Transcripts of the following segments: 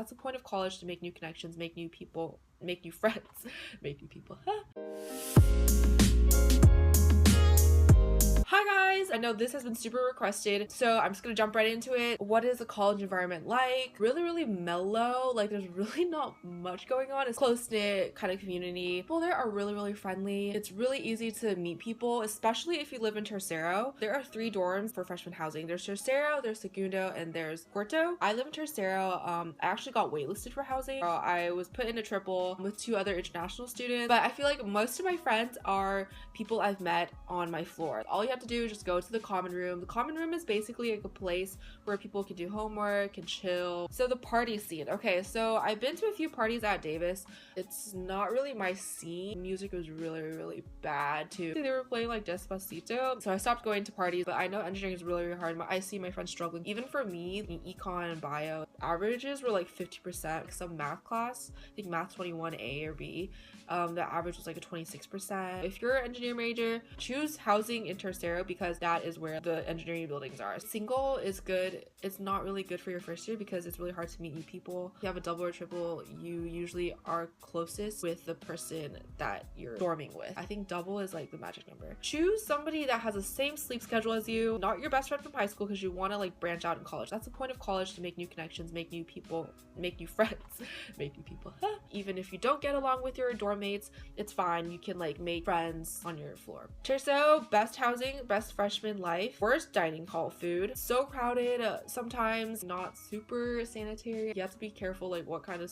That's the point of college, to make new connections, make new people, make new friends, make new people. Hi guys! I know this has been super requested, so I'm just gonna jump right into it. What is the college environment like? Really mellow. Like, there's really not much going on. It's close-knit kind of community. People there are really friendly. It's really easy to meet people, especially if you live in Tercero. There are 3 dorms for freshman housing. There's Tercero, there's Segundo, and there's Cuarto. I live in Tercero. I actually got waitlisted for housing. I was put in a triple with 2 other international students, but I feel like most of my friends are people I've met on my floor. All you have to do is just go to the common room. The common room is basically like a place where people can do homework, can chill. So the party scene. Okay, so I've been to a few parties at Davis. It's not really my scene. Music was really bad too. They were playing like Despacito, so I stopped going to parties. But I know engineering is really hard. I see my friends struggling. Even for me, in econ and bio, averages were like 50%. Some math class, I think math 21 A or B, the average was like a 26%. If you're an engineering major, choose housing in Tercero because that is where the engineering buildings are. Single is good. It's not really good for your first year because it's really hard to meet new people. If you have a double or triple, you usually are closest with the person that you're dorming with. I think double is like the magic number. Choose somebody that has the same sleep schedule as you, not your best friend from high school, because you want to like branch out in college. That's the point of college, to make new connections, make new people, make new friends, make new people. Even if you don't get along with your dorm mates, it's fine. You can like make friends on your floor. Tercero, best housing, best freshman life, worst dining hall food. So crowded, sometimes not super sanitary. You have to be careful like what kind of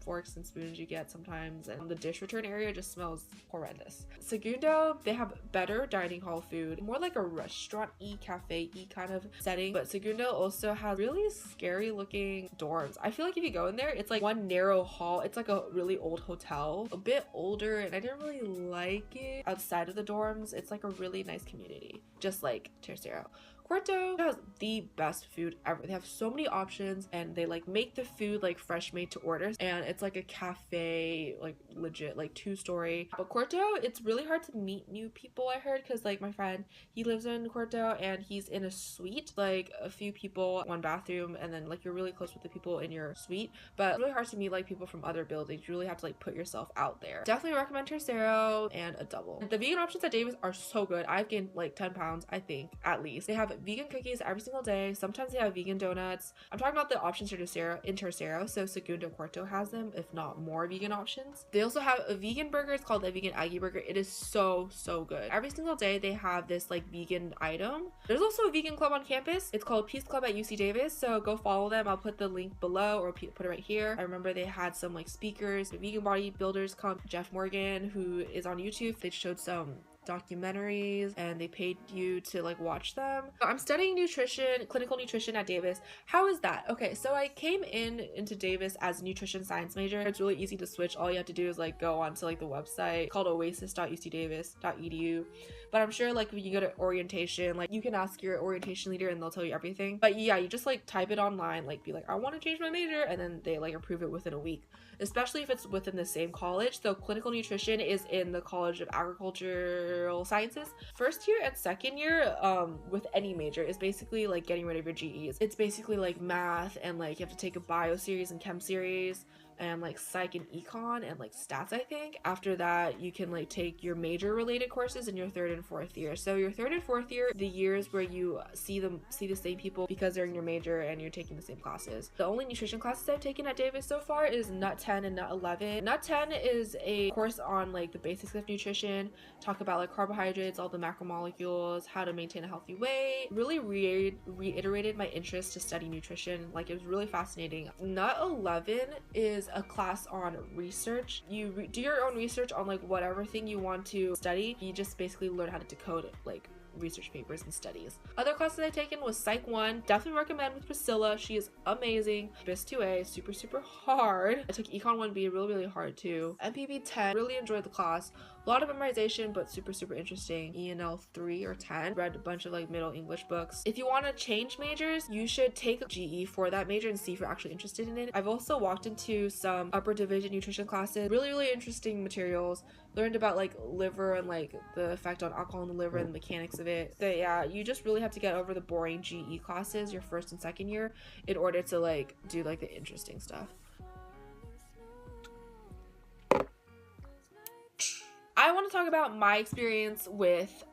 forks and spoons you get sometimes, and the dish return area just smells horrendous. Segundo, they have better dining hall food, more like a restaurant-y, cafe-y kind of setting, but Segundo also has really scary looking dorms. I feel like if you go in there, it's like one narrow hall. It's like a really old hotel, a bit older, and I didn't really like it. Outside of the dorms, it's like a really nice community, just like Tercero. Cuarto has the best food ever. They have so many options, and they like make the food like fresh made to order, and it's like a cafe, like legit, like 2-story. But Cuarto, it's really hard to meet new people, I heard, because like my friend, he lives in Cuarto and he's in a suite, like a few people, 1 bathroom, and then like you're really close with the people in your suite, but it's really hard to meet like people from other buildings. You really have to like put yourself out there. Definitely recommend Tercero and a double. The vegan options at Davis are so good. I've gained like 10 pounds, I think, at least. They have vegan cookies every single day. Sometimes they have vegan donuts. I'm talking about the options for Tercero, so Segundo Cuarto has them, if not more vegan options. They also have a vegan burger. It's called the vegan Aggie burger. It is so good. Every single day they have this like vegan item. There's also a vegan club on campus. It's called Peace Club at UC Davis, so go follow them. I'll put the link below or put it right here. I remember they had some like speakers, vegan bodybuilders come. Jeff Morgan, who is on YouTube, they showed some documentaries and they paid you to like watch them. I'm studying nutrition, clinical nutrition at Davis. How is that? Okay, so I came into Davis as a nutrition science major. It's really easy to switch. All you have to do is like go onto like the website called oasis.ucdavis.edu. But I'm sure like when you go to orientation, like you can ask your orientation leader and they'll tell you everything. But yeah, you just like type it online, like be like, I want to change my major, and then they like approve it within a week, especially if it's within the same college. So clinical nutrition is in the College of Agricultural Sciences. First year and second year with any major is basically like getting rid of your GEs. It's basically like math, and like you have to take a bio series and chem series, and like psych and econ and like stats, I think. After that, you can like take your major related courses in your 3rd and 4th year. So your 3rd and 4th year, the years where you see the same people because they're in your major and you're taking the same classes. The only nutrition classes I've taken at Davis so far is Nut 10 and Nut 11. Nut 10 is a course on like the basics of nutrition, talk about like carbohydrates, all the macromolecules, how to maintain a healthy weight. Really reiterated my interest to study nutrition. Like, it was really fascinating. Nut 11 is a class on research. You do your own research on like whatever thing you want to study. You just basically learn how to decode like research papers and studies. Other classes I've taken was Psych 1. Definitely recommend with Priscilla. She is amazing. BIS 2A, super hard. I took Econ 1B, really hard too. MPB 10, really enjoyed the class. A lot of memorization, but super interesting. ENL 3 or 10. Read a bunch of like Middle English books. If you want to change majors, you should take a GE for that major and see if you're actually interested in it. I've also walked into some upper division nutrition classes. Really interesting materials. Learned about like liver and like the effect on alcohol in the liver and the mechanics of it. So yeah, you just really have to get over the boring GE classes your 1st and 2nd year in order to like do like the interesting stuff. I want to talk about my experience with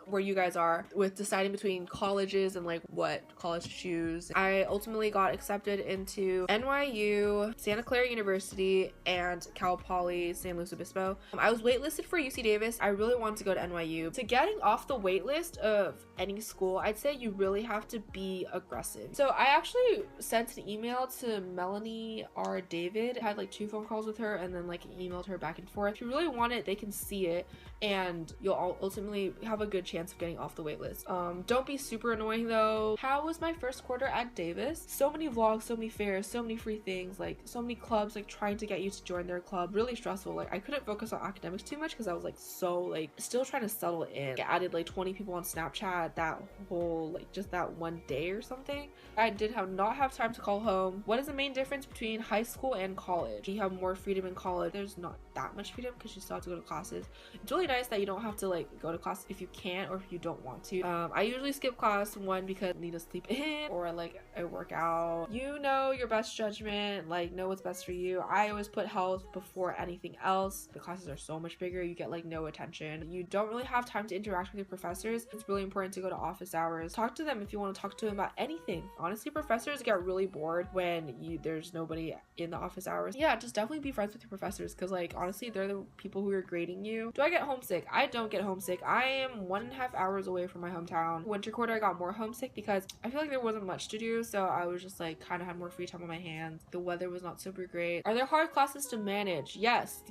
where you guys are with deciding between colleges and like what college to choose. I ultimately got accepted into NYU, Santa Clara University, and Cal Poly San Luis Obispo. I was waitlisted for UC Davis. I really wanted to go to NYU. To getting off the waitlist of any school, I'd say you really have to be aggressive. So I actually sent an email to Melanie R. David, had like 2 phone calls with her, and then like emailed her back and forth. If you really want it, they can see it, and you'll ultimately have a good chance of getting off the waitlist. Don't be super annoying though. How was my first quarter at Davis? So many vlogs, so many fairs, so many free things, like so many clubs like trying to get you to join their club. Really stressful. Like I couldn't focus on academics too much because I was like so like still trying to settle in. I added like 20 people on Snapchat that whole like just that one day or something. I did not have time to call home. What is the main difference between high school and college? You have more freedom in college. There's not that much freedom because you still have to go to classes. It's really nice that you don't have to like go to class if you can't or if you don't want to. I usually skip class, one because I need to sleep in or like I work out. You know your best judgment, like know what's best for you. I always put health before anything else. The classes are so much bigger, you get like no attention. You don't really have time to interact with your professors. It's really important to go to office hours. Talk to them if you want to talk to them about anything. Honestly, professors get really bored when there's nobody in the office hours. Yeah, just definitely be friends with your professors because like honestly they're the people who are grading you. Do I get homesick? I don't get homesick. I am 1.5 hours away from my hometown. Winter quarter I got more homesick because I feel like there wasn't much to do, so I was just like kind of had more free time on my hands. The weather was not super great. Are there hard classes to manage? Yes.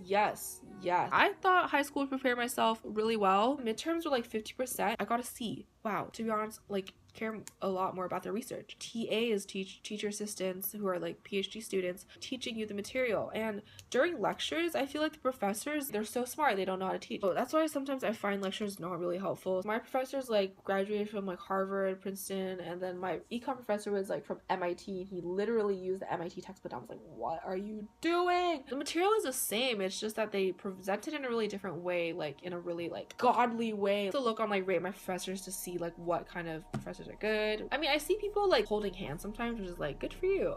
I thought high school would prepare myself really well. Midterms were like 50%. I got a C. Wow, to be honest, like care a lot more about their research. TAs, teacher assistants who are like PhD students teaching you the material, and during lectures I feel like the professors, they're so smart, they don't know how to teach. So that's why sometimes I find lectures not really helpful. My professors like graduated from like Harvard, Princeton, and then my econ professor was like from MIT. He literally used the MIT textbook. I was like, what are you doing? The material is the same, it's just that they present it in a really different way, like in a really like godly way. To look on like Rate My Professors to see like what kind of professors are good. I mean, I see people like holding hands sometimes, which is like good for you,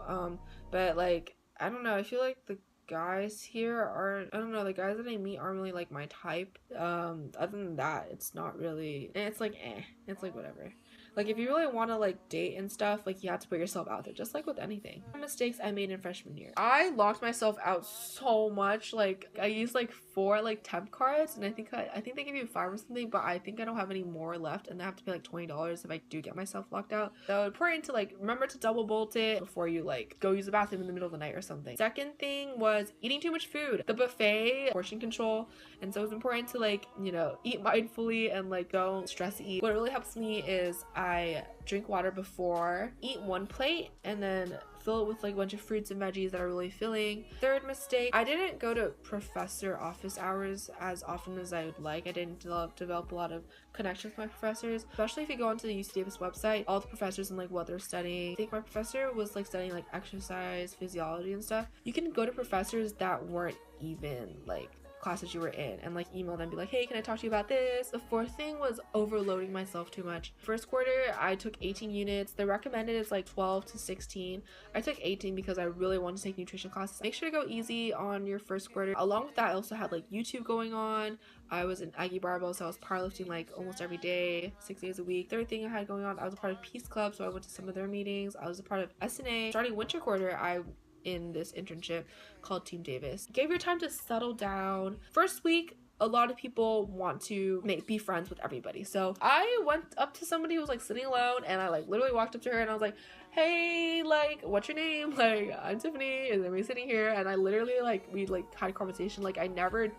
but like I don't know, I feel like the guys here are, I don't know, the guys that I meet aren't really like my type. Other than that, it's not really, it's like it's like whatever. Like if you really want to like date and stuff, like you have to put yourself out there, just like with anything. Mistakes I made in freshman year. I locked myself out so much. Like I used like 4 like temp cards, and I think they give you 5 or something, but I think I don't have any more left, and I have to pay like $20 if I do get myself locked out. So important to like remember to double bolt it before you like go use the bathroom in the middle of the night or something. Second thing was eating too much food. The buffet, portion control, and so it's important to like, you know, eat mindfully and like don't stress eat. What really helps me is I drink water before, eat 1 plate, and then fill it with like a bunch of fruits and veggies that are really filling. Third mistake, I didn't go to professor office hours as often as I would like. I didn't develop a lot of connections with my professors, especially if you go onto the UC Davis website, all the professors and like what they're studying. I think my professor was like studying like exercise, physiology and stuff. You can go to professors that weren't even like classes you were in and like email them and be like, hey, can I talk to you about this? The 4th thing was overloading myself too much. First quarter I took 18 units. The recommended is like 12 to 16. I took 18 because I really wanted to take nutrition classes. Make sure to go easy on your first quarter. Along with that, I also had like YouTube going on. I was an Aggie Barbell, so I was powerlifting like almost every day, 6 days a week. Third thing I had going on, I was a part of Peace Club, so I went to some of their meetings. I was a part of SNA. Starting winter quarter, I in this internship called Team Davis. Gave your time to settle down. First week, a lot of people want to be friends with everybody. So I went up to somebody who was like sitting alone, and I like literally walked up to her and I was like, hey, like, what's your name? Like, I'm Tiffany. Is everybody sitting here? And I literally like, we like had a conversation. Like I never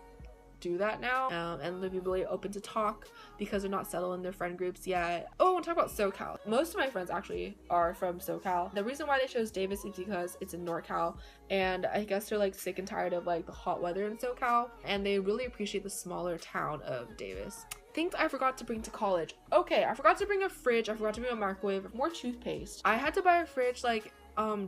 do that now, and they'll be really open to talk because they're not settled in their friend groups yet. Oh, I want to talk about SoCal. Most of my friends actually are from SoCal. The reason why they chose Davis is because it's in NorCal, and I guess they're like sick and tired of like the hot weather in SoCal, and they really appreciate the smaller town of Davis. Things I forgot to bring to college. Okay, I forgot to bring a fridge, I forgot to bring a microwave, more toothpaste. I had to buy a fridge like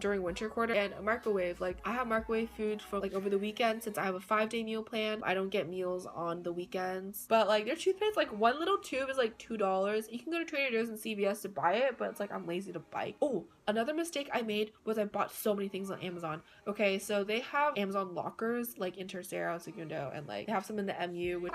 during winter quarter, and a microwave. Like I have microwave food for like over the weekend since I have a 5-day meal plan. I don't get meals on the weekends, but like their toothpaste, like 1 little tube is like $2. You can go to Trader Joe's and CVS to buy it, but it's like I'm lazy to bike. Oh, Another mistake I made was I bought so many things on Amazon. Okay, so they have Amazon lockers like in Tercero, Segundo, and like they have some in the MU. Which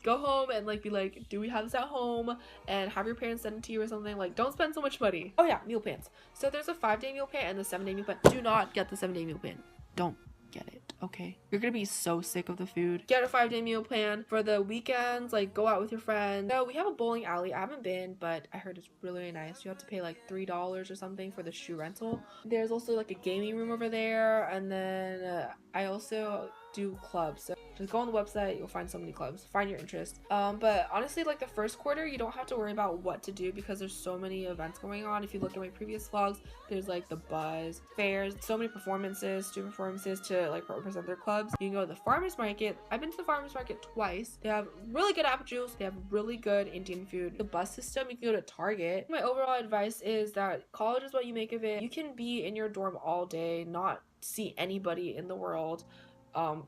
go home and like be like, do we have this at home? And have your parents send it to you or something. Like, don't spend so much money. Oh yeah, meal plans. So there's a 5-day meal plan and the 7-day meal plan. Do not get the 7-day meal plan. Don't get it, okay? You're gonna be so sick of the food. Get a 5-day meal plan for the weekends. Like, go out with your friends. So we have a bowling alley. I haven't been, but I heard it's really nice. You have to pay like $3 or something for the shoe rental. There's also like a gaming room over there, and then I also do clubs. So just go on the website, you'll find so many clubs, find your interest. But honestly, like the first quarter, you don't have to worry about what to do because there's so many events going on. If you look at my previous vlogs, there's like the buzz fairs, so many performances, student performances to like represent their clubs. You can go to the farmers market. I've been to the farmers market twice. They have really good apple juice. They have really good Indian food. The bus system, you can go to Target. My overall advice is that college is what you make of it. You can be in your dorm all day, not see anybody in the world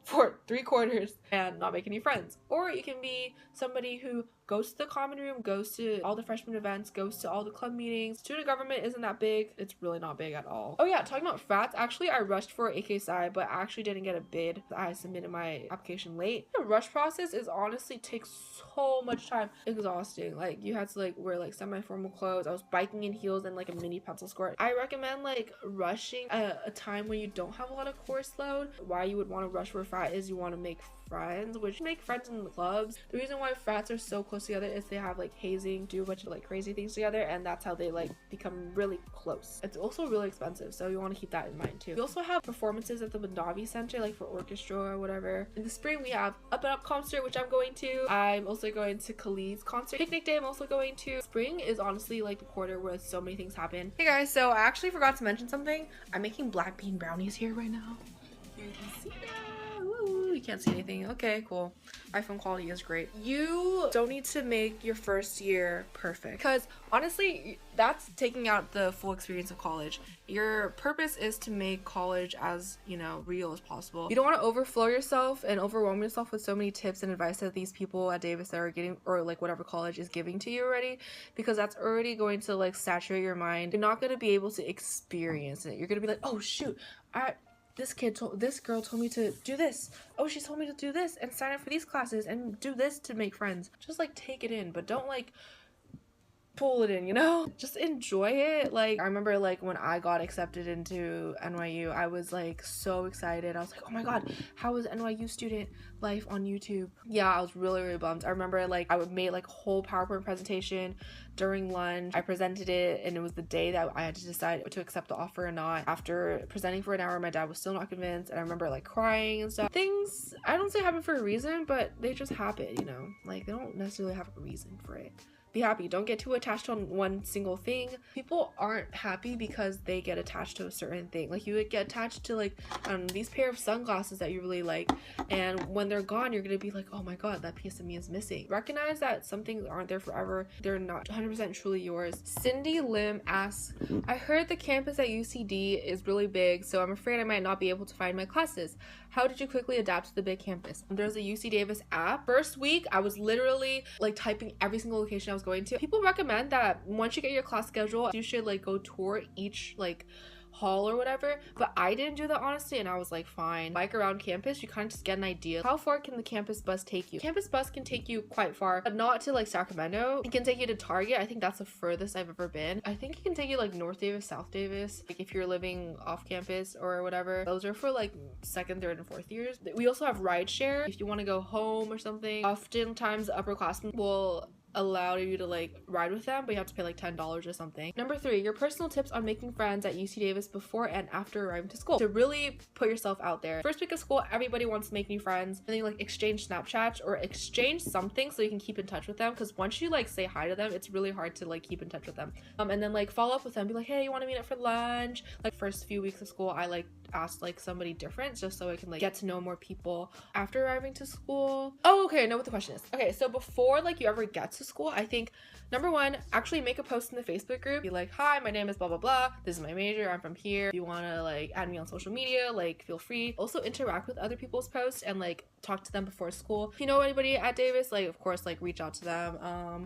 for 3 quarters and not make any friends. Or you can be somebody who goes to the common room, goes to all the freshman events, goes to all the club meetings. Student government isn't that big. It's really not big at all. Oh yeah, talking about frats, actually I rushed for AK-Sci, but I actually didn't get a bid. I submitted my application late. The rush process is honestly takes so much time. Exhausting. Like you had to like wear like semi-formal clothes. I was biking in heels and like a mini pencil skirt. I recommend like rushing a time when you don't have a lot of course load. Why you would want to rush for a frat is you want to make friends, which make friends in the clubs. The reason why frats are so close together is they have like hazing, do a bunch of like crazy things together, and that's how they like become really close. It's also really expensive, so you want to keep that in mind too. We also have performances at the Mandavi Center, like for orchestra or whatever. In the spring we have Up and Up concert, which I'm going to. I'm also going to Khalid's concert. Picnic Day I'm also going to. Spring is honestly like the quarter where so many things happen. Hey guys, so I actually forgot to mention something. I'm making black bean brownies here right now. You can see that. Ooh, you can't see anything. Okay, cool. iPhone quality is great. You don't need to make your first year perfect because honestly that's taking out the full experience of college. Your purpose is to make college as, you know, real as possible. You don't want to overflow yourself and overwhelm yourself with so many tips and advice that these people at Davis are getting, or like whatever college is giving to you already, because that's already going to like saturate your mind. You're not going to be able to experience it. You're going to be like, oh shoot, this girl told me to do this. Oh, she told me to do this and sign up for these classes and do this to make friends. Just like take it in, but don't like pull it in, you know? Just enjoy it. Like I remember like when I got accepted into NYU, I was like so excited. I was like, oh my god, how is NYU student life on YouTube? Yeah, I was really bummed. I remember like I made like a whole PowerPoint presentation during lunch. I presented it and it was the day that I had to decide to accept the offer or not. After presenting for an hour, my dad was still not convinced, and I remember like crying and stuff. Things I don't say happen for a reason, but they just happen, you know? Like they don't necessarily have a reason for it. Be happy. Don't get too attached on one single thing. People aren't happy because they get attached to a certain thing. Like you would get attached to like these pair of sunglasses that you really like, and when they're gone you're gonna be like, oh my god, that piece of me is missing. Recognize that some things aren't there forever. They're not 100% truly yours. Cindy Lim asks, I heard the campus at UCD is really big, so I'm afraid I might not be able to find my classes. How did you quickly adapt to the big campus? There's a UC Davis app. First week I was literally like typing every single location I was going to. People recommend that once you get your class schedule, you should like go tour each like hall or whatever, but I didn't do that honestly, and I was like, fine. Bike around campus, you kind of just get an idea. How far can the campus bus take you? Campus bus can take you quite far, but not to like Sacramento. It can take you to Target. I think that's the furthest I've ever been. I think it can take you like North Davis, South Davis, like if you're living off campus or whatever. Those are for like 2nd, 3rd, and 4th years. We also have rideshare if you want to go home or something. Oftentimes the upperclassmen will allow you to like ride with them, but you have to pay like $10 or something. Number 3, your personal tips on making friends at UC Davis before and after arriving to school. To really put yourself out there. First week of school, everybody wants to make new friends, and then you like exchange Snapchats or exchange something so you can keep in touch with them, because once you like say hi to them, it's really hard to like keep in touch with them. And then like follow up with them, be like, hey, you want to meet up for lunch? Like first few weeks of school, I like asked like somebody different just so I can like get to know more people after arriving to school. Oh, okay, I know what the question is. Okay, so before like you ever get to school, I think Number one, actually make a post in the Facebook group. Be like, hi, my name is blah blah blah, this is my major, I'm from here. If you want to like add me on social media, like feel free. Also interact with other people's posts and like talk to them before school. If you know anybody at Davis, like of course like reach out to them.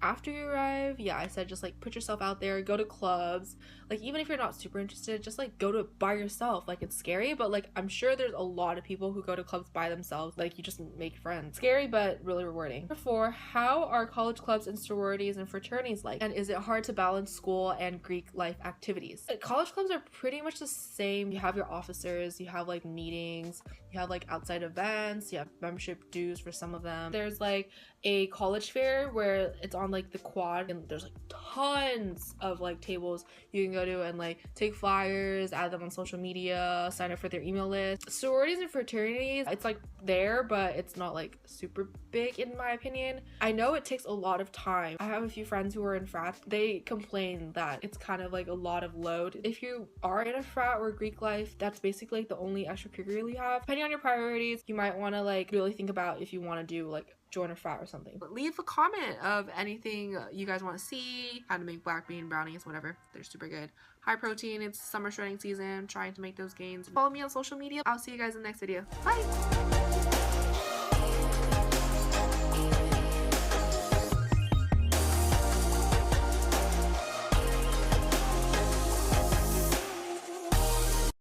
After you arrive, yeah, I said just like put yourself out there, go to clubs. Like even if you're not super interested, just like go to by yourself. Like it's scary, but like I'm sure there's a lot of people who go to clubs by themselves. Like you just make friends. Scary but really rewarding. Number four, how are college clubs and sororities and fraternities like, and is it hard to balance school and Greek life activities? College clubs are pretty much the same. You have your officers, you have like meetings, you have like outside events, you have membership dues for some of them. There's like a college fair where it's on like the quad and there's like tons of like tables you can go to and like take flyers, add them on social media, sign up for their email list. Sororities and fraternities, it's like there, but it's not like super big in my opinion. I know it takes a lot of time. I have a few friends who are in frats. They complain that it's kind of like a lot of load. If you are in a frat or Greek life, that's basically like the only extracurricular you have. Depending on your priorities, you might want to like really think about if you want to do like join a frat or something. But leave a comment of anything you guys want to see, how to make black bean brownies, whatever. They're super good. High protein, it's summer shredding season. I'm trying to make those gains. Follow me on social media. I'll see you guys in the next video. Bye!